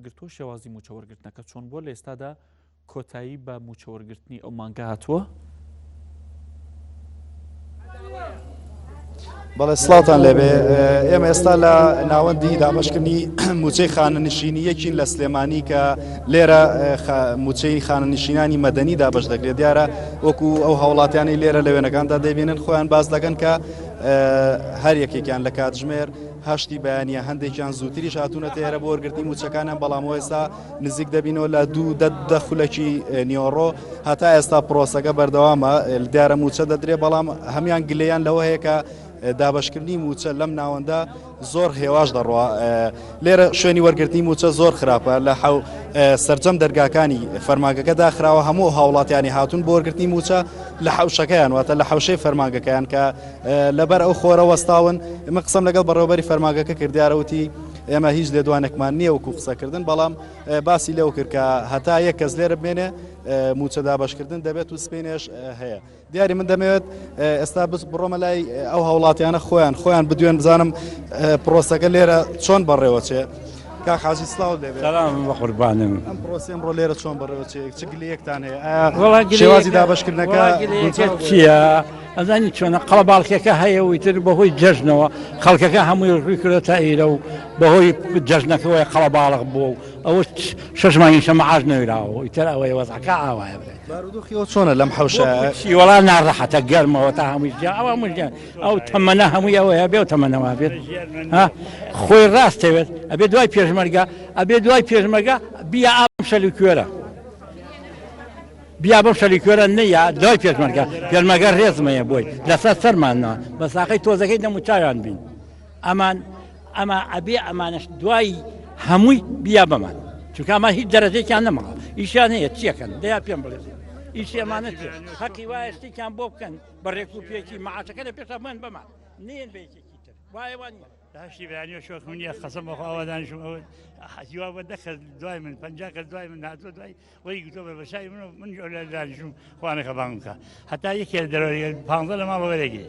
گرتووە شێوازی موچەوەرگرتنەکە چۆن بۆ لە ئێستادا کۆتایی بە موچەوەرگرتنی ئەو مانگە هاتووە؟ بەڵێ سڵاتان لێبێ ئێمە ئێستا لە ناوەندی دامەشکردنی موچەی خانەنشینیەکین لە سلێمانی کە لێرە موچەی خانەنشینانی مەدەنی دابش دەکرێت دیارە وەکو ئەو هاوڵاتیانی لێرە لە وێنەکاندا دەبێنن خۆیان باز دەکەن کە هەر یەکێکیان لە کاتژمێر هەشتی بەیانە هەندێکیان زووتریش هاتوونە تێرە بۆ وەرگرتنی موچەکانیان بەڵام ئێستا نزیک دەبینەوە لە دوو دە خولەکی نیۆڕۆ هەتا ئێستا پرۆسەکە بەردەوامە دیارە موچە دەدرێ بەڵام هەمان گلەیان لەوە هەیە کە دابشکردنی موچە لەم ناوەندا زۆر هێواش دەڕوە لێرە شوێنی وەرگرتنی موچە زۆر خراپە لە سەرجەم دەرگاکانی فەرمانگەکەدا خراوە هەموو هاوڵاتیانی هاتوون بۆ وەرگرتنی موچە لە حەوشەکەیان واتە لە حەوشەی فەرمانگەکەیان کە لەبەر ئەو خۆرە وەستاون ئمە قسەم لەگەڵ بەڕێوەبەری فەرمانگەکە کردیارەوتی ئێمە هیچ لێدوانێکمان نییە وەکو قسەکردن بەڵام باسی لەو کرد کە هەتا یەک کەس لێرە بمێنێ موچە دابشکردن دەبێت و سپێنێش هەیە دیاری من دەمەوێت ئێستا بڕۆمە لای ئەو هاوڵاتیانە خۆیان بدوێن بزانم پرۆسەکە لێرە چۆن بەڕێوە چێ کا حاجی سلااو دەبێت بە قوربانم ئەم پرۆسی ئەمڕۆ لێرە چۆن بەڕێوە چێ چ گلەیەکتان هەیە شێوازی دابشکردنەکە چییە؟ ئەزانی چۆنە قەڵەباڵکێکە هەیە ویتر بەهۆی جەژنەوە خەڵکەکە هەمووی ڕووی کردێتە ئیرە و بەهۆی جەژنەکەەوەی قەڵەباڵق بوو ئەوە 6 مانگی شەمەعاش نەویراوە ئیتر ئەوەی وەزعەکە ئاوایە بێت بارودۆخیەوە چۆنە لەم حەوشە وەڵا ناڕەحەتە گەرمەوە تا هەمووی ئەوە مژیان ئەو تەمەنە هەمووی ئەوەیە بێ و تەمەنەوە بێت خۆی ڕاستەوێت ئەبێ دوای پێشمەرگە ئەبێ دوای پێشمەرگە بیا ئام شەلی کوێرە بیا بەم شەریکوێرە نەیە دوای پێشمەرگە ڕێزمەیە بۆی لەسەر سەرمانەوە بە ساقەی تۆزەکەی دەموچاویان بین ئەمە ئەبێ ئەمانش دوای هەمووی بیا بەمان چونکە ئەمە هیچ دەرەجێکیان نەماوە ئیشیان هەیە چیەکەن دەیا پێم بڵێ ئیشی ئەمانە حەقی وایە شتێکیان بۆ بکەن بە ڕێکوپێکی مەعاشەکە لە پێشە بمێن بەمان نێن بە یەکێکی تر وایەوان نیە هەشتی بەیانیوە شۆخم نییە خەسەم بەخوا ئەوە دانیشم ئەوە حەجیوا بە دەکەس دوای من 50 کەس دوای من هاتووە دوای وەی گوتۆ بە بەشای من لە دانیشم خوانەکە بانگ بکە هەتا یەکێ دەرەوەی 15 لە ماڵەوە وەرەگێ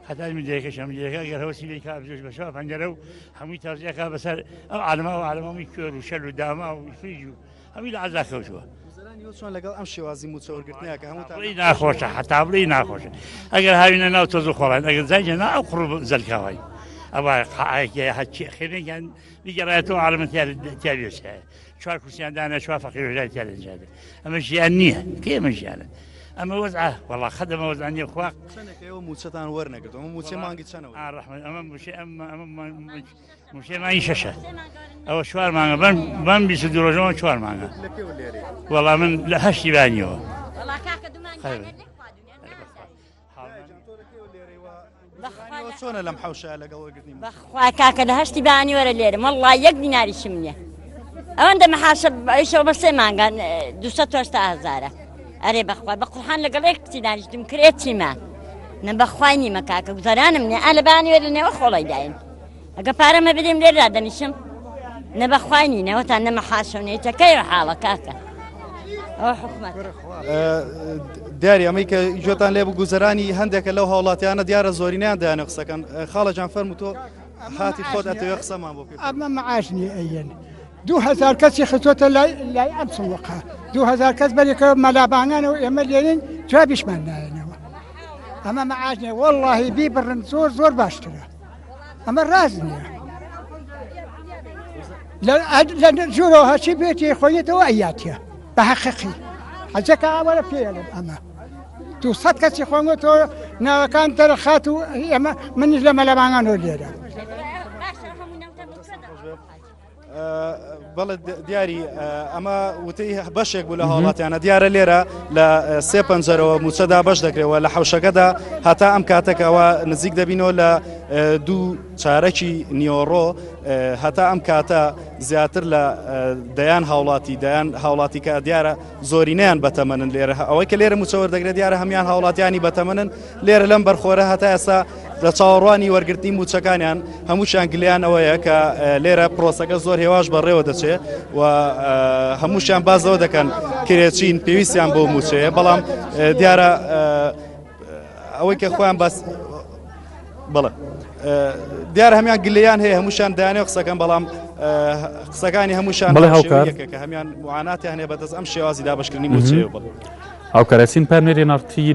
هەتا مدیرەکەشم دیرەکە گەر هەوەسی لێ کابجۆش بەشەوە پەنجەرە و هەمووی تازیەکە بەسەر ئەو عالەما و عالەمەوەی کوێر و شەل و داما و فریج و هەمووی لە عەزا کەوتووە چۆن لەگەڵ ئەم شێوازی موچەوەرگرتنیە کە هەموو بڵی ناخۆشە هەتا بڵی ناخۆشە ئەگەر هاوینە ناو تۆز و خۆڵان ئەگەر زایجە نا ئەو قڕ زەلکاوای ئەوە هەچی خێنێکیان دیگەڕایەتەوە عالەمەتیاوێسە چوار کورسیان دانە چوار فەقیرۆژای تیاجادە ئەمە ژیان نییە کە ئێمە ژیانە ئەمە وەزعە وەڵا خەدەمە وەزانیە خوا ئێوە موچەتان وەرنەگرتەوە ئەمە موچەی مانگی چەنەوە ڕەحمەت ئەمە موچەی مانگی شەشە ئەوە چوار مانگە بەم 22 ڕۆژەوە چوار مانگە وەڵا من لە هەشتی بانیەوە چۆنە لەم حەوشە لەگەڵ وەرگرتنی بەخوا کاکە لە هەشتی بانیوەرە لێرە وەڵڵا 1 دیناریشم نییە ئەوەندە مەحاسب ئەیشەوە بە 3 مانگان 280,000 ئەرێ بەخوا بە قورحان لەگەڵ یەک کچی دانیشتم کرێت چیمە نە بەخوای نیمە کاکە گوزارانم نییە ئا لە بانیوەرە لە نێوە خۆڵی داین ئەگە پارەمە بدەیم لێرا دەنیشم نە بەخوای نینەوەتان نەمە حاشەونێتەکەیەوە حاڵە کاکە ئەوە حکومەت دیاری ئەمەی کە گوێتان لێ گوزەرانی هەندێکە لەو هاوڵاتیانە دیارە زۆرینیان دایانە قسەکەن خاڵەجان فەرموو تۆ هاتی خۆت ئەتەوێ قسەمان بۆ پێ ئەمە مەعاش نییە ئەیەن 2000 کەسی خستۆتە لای ئەم سوڵقا 2000 کەس بەرێکەوە مەلابانانەوە ئێمە لێنین جوابیشمان نایەنەوە ئەمە مەعاش نییە وەڵڵاهی بیبڕن زۆر باشترە ئەمە ڕاز نییە لە ژوورەوە هەچی بێتی خۆیەتەوە ئەیاتیە بە حەقیقی حەجەکە ئاوەرە پێڵێ ئەمە 200 کەسی خۆنگۆتەوە ناوەکان دەرەخات و ئێمە منیش لە مەلەبانانەوە لێرە بەڵێ دیاری ئەمە وتەی بەشێک بوو لە هاوڵاتیانە دیارە لێرە لە 3 پەنجەرەوە موچەدا بەش دەکرێتەوە لە حەوشەکەدا هەتا ئەم کاتێکەوە نزیک دەبینەوە لە 2 چارەکی نیۆڕۆ هەتا ئەم کاتە زیاتر لە دەیان هاوڵاتی کە دیارە زۆرینیان بەتەمەنن لێرە ئەوەی کە لێرە موچەوەر دەگرێت دیارە هەمان هاوڵاتیانی بەتەمەنن لێرە لەم بەرخۆرە هەتا ئێستا لە چاوەڕوانی وەرگرتنی موچەکانیان هەمووشیان گلیان ئەوەیە کە لێرە پرۆسەکە زۆر هێواش بەڕێوە دەچێت و هەمووشیان بازەوە دەکەن کرێچین پێویستیان بۆ موچەیە بەڵام دیارە ئەوەی کە خۆیان باس بڵێ دیارە هەمان گلیان هەیە هەمووشیان دایانێ قسەکەن بەڵام قسەکانی هەمووشان بەڵێ هاوکار. کە هەمیان معاناتی هەنێ بەدەست ئەم شێوازی دابشکردنی موچێ بڵێ هاوکارەسین پامێری نارتی